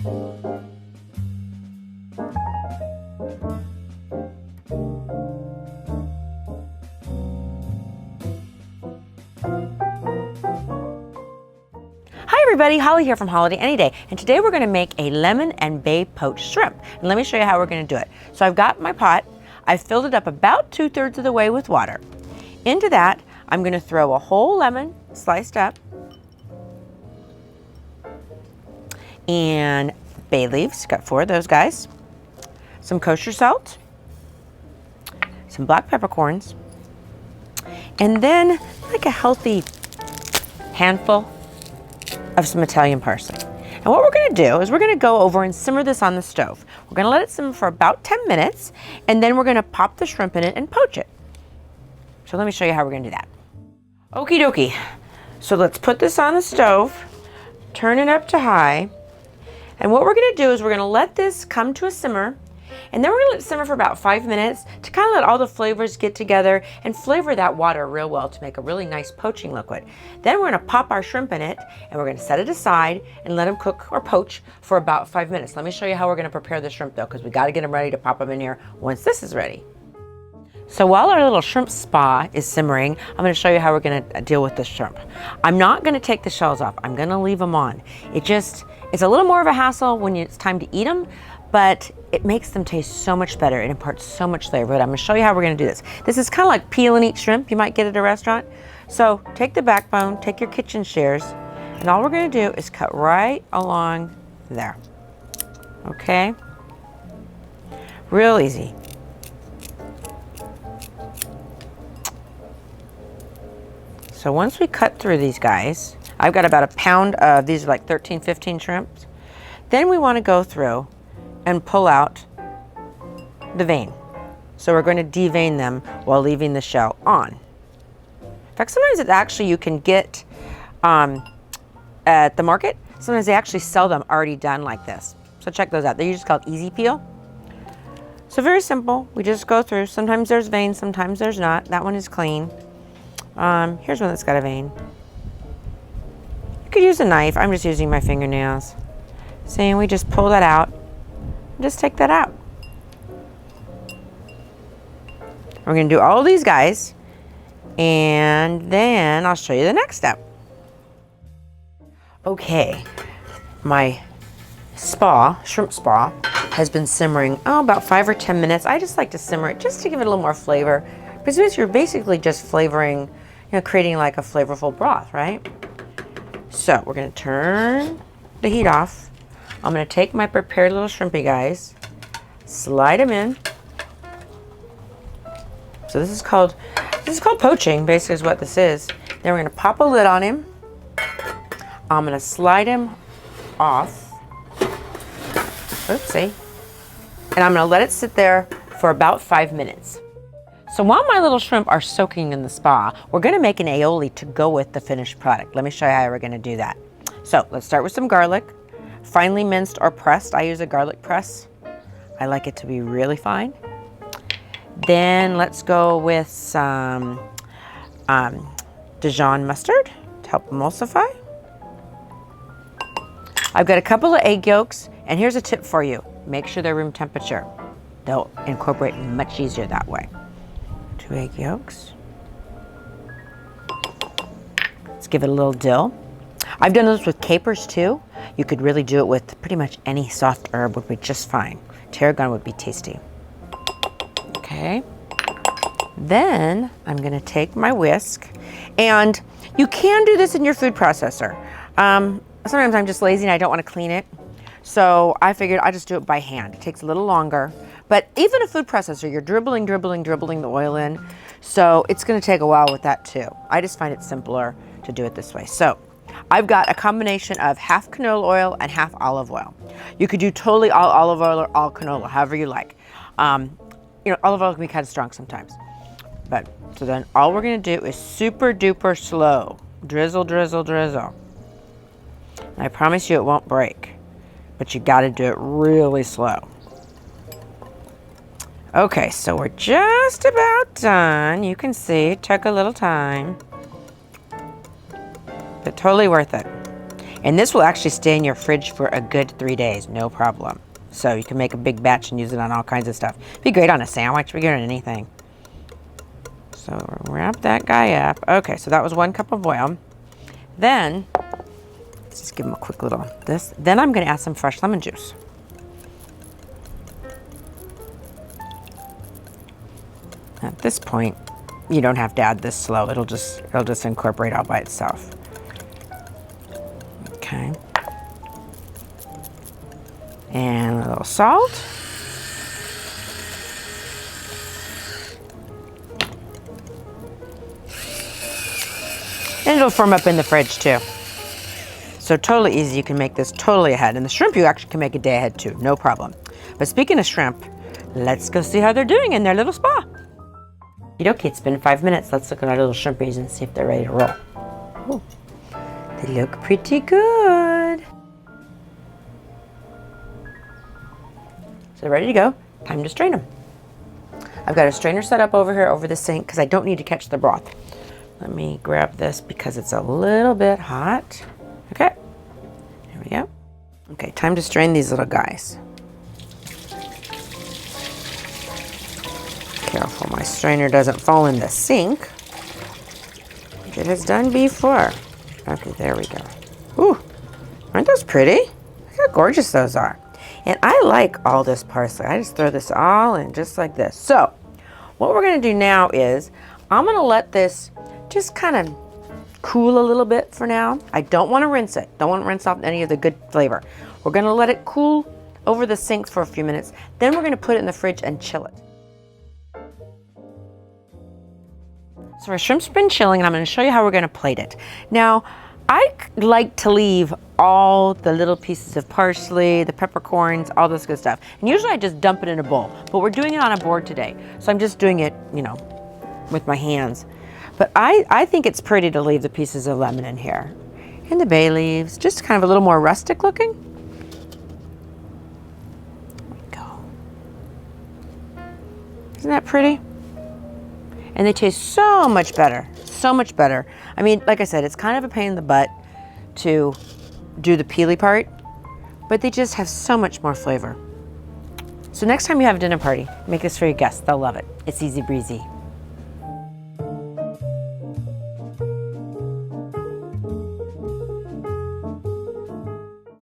Hi everybody, Holly here from HolliDay AnyDay, and today we're going to make a lemon and bay poached shrimp. And let me show you how we're going to do it. So I've got my pot. I've filled it up about 2/3 of the way with water. Into that, I'm going to throw a whole lemon sliced up and bay leaves, got 4 of those guys, some kosher salt, some black peppercorns, and then like a healthy handful of some Italian parsley. And what we're going to do is we're going to go over and simmer this on the stove. We're going to let it simmer for about 10 minutes, and then we're going to pop the shrimp in it and poach it. So let me show you how we're going to do that. Okie dokie. So let's put this on the stove, turn it up to high, and what we're going to do is we're going to let this come to a simmer, and then we're going to let it simmer for about 5 minutes to kind of let all the flavors get together and flavor that water real well to make a really nice poaching liquid. Then we're going to pop our shrimp in it, and we're going to set it aside and let them cook or poach for about 5 minutes. Let me show you how we're going to prepare the shrimp though, because we got to get them ready to pop them in here once this is ready. So while our little shrimp spa is simmering, I'm going to show you how we're going to deal with the shrimp. I'm not going to take the shells off. I'm going to leave them on. It's a little more of a hassle when it's time to eat them, but it makes them taste so much better. It imparts so much flavor. But I'm going to show you how we're going to do this. This is kind of like peel and eat shrimp you might get at a restaurant. So take the backbone, take your kitchen shears, and all we're going to do is cut right along there. Okay? Real easy. So once we cut through these guys, I've got about a pound of, these are like 13, 15 shrimps. Then we want to go through and pull out the vein. So we're going to devein them while leaving the shell on. In fact, sometimes it actually you can get at the market. Sometimes they actually sell them already done like this. So check those out. They're usually called Easy Peel. So very simple. We just go through. Sometimes there's veins, sometimes there's not. That one is clean. Here's one that's got a vein. You could use a knife. I'm just using my fingernails. See, we just pull that out. Just take that out. We're going to do all these guys, and then I'll show you the next step. Okay, my shrimp spa, has been simmering, about 5 or 10 minutes. I just like to simmer it just to give it a little more flavor, because you're basically just flavoring, creating like a flavorful broth, right? So we're going to turn the heat off. I'm going to take my prepared little shrimpy guys, slide them in. So this is called poaching, basically is what this is. Then we're going to pop a lid on him. I'm going to slide him off. Oopsie. And I'm going to let it sit there for about 5 minutes. So while my little shrimp are soaking in the spa, we're going to make an aioli to go with the finished product. Let me show you how we're going to do that. So let's start with some garlic. Finely minced or pressed. I use a garlic press. I like it to be really fine. Then let's go with some Dijon mustard to help emulsify. I've got a couple of egg yolks, and here's a tip for you. Make sure they're room temperature. They'll incorporate much easier that way. 2 egg yolks. Let's give it a little dill. I've done this with capers too. You could really do it with pretty much any soft herb, would be just fine. Tarragon would be tasty. Okay. Then I'm going to take my whisk, and you can do this in your food processor. Sometimes I'm just lazy and I don't want to clean it. So I figured I'll just do it by hand. It takes a little longer. But even a food processor, you're dribbling the oil in. So it's going to take a while with that too. I just find it simpler to do it this way. So I've got a combination of half canola oil and half olive oil. You could do totally all olive oil or all canola, however you like. Olive oil can be kind of strong sometimes. But so then all we're going to do is super duper slow. Drizzle, drizzle, drizzle. And I promise you it won't break. But you got to do it really slow. Okay, so we're just about done. You can see it took a little time, but totally worth it. And this will actually stay in your fridge for a good 3 days, no problem. So you can make a big batch and use it on all kinds of stuff. Be great on a sandwich, be good on anything. So wrap that guy up. Okay, so that was 1 cup of oil. Then, let's just give him a quick little this. Then I'm gonna add some fresh lemon juice. At this point, you don't have to add this slow. It'll just incorporate all by itself. Okay. And a little salt. And it'll firm up in the fridge too. So totally easy, you can make this totally ahead. And the shrimp you actually can make a day ahead too, no problem. But speaking of shrimp, let's go see how they're doing in their little spa. Okay, it's been 5 minutes. Let's look at our little shrimpies and see if they're ready to roll. Ooh, they look pretty good. So they're ready to go. Time to strain them. I've got a strainer set up over here over the sink because I don't need to catch the broth. Let me grab this because it's a little bit hot. Okay, here we go. Okay, time to strain these little guys. Careful, my strainer doesn't fall in the sink, which it has done before. Okay, there we go. Ooh, aren't those pretty? Look how gorgeous those are. And I like all this parsley. I just throw this all in just like this. So, what we're gonna do now is, I'm gonna let this just kind of cool a little bit for now. I don't wanna rinse it. Don't wanna rinse off any of the good flavor. We're gonna let it cool over the sink for a few minutes. Then we're gonna put it in the fridge and chill it. So our shrimp's been chilling, and I'm gonna show you how we're gonna plate it. Now, I like to leave all the little pieces of parsley, the peppercorns, all this good stuff. And usually I just dump it in a bowl, but we're doing it on a board today. So I'm just doing it, you know, with my hands. But I think it's pretty to leave the pieces of lemon in here. And the bay leaves, just kind of a little more rustic looking. There we go. Isn't that pretty? And they taste so much better, so much better. I mean, like I said, it's kind of a pain in the butt to do the peely part, but they just have so much more flavor. So next time you have a dinner party, make this for your guests. They'll love it. It's easy breezy.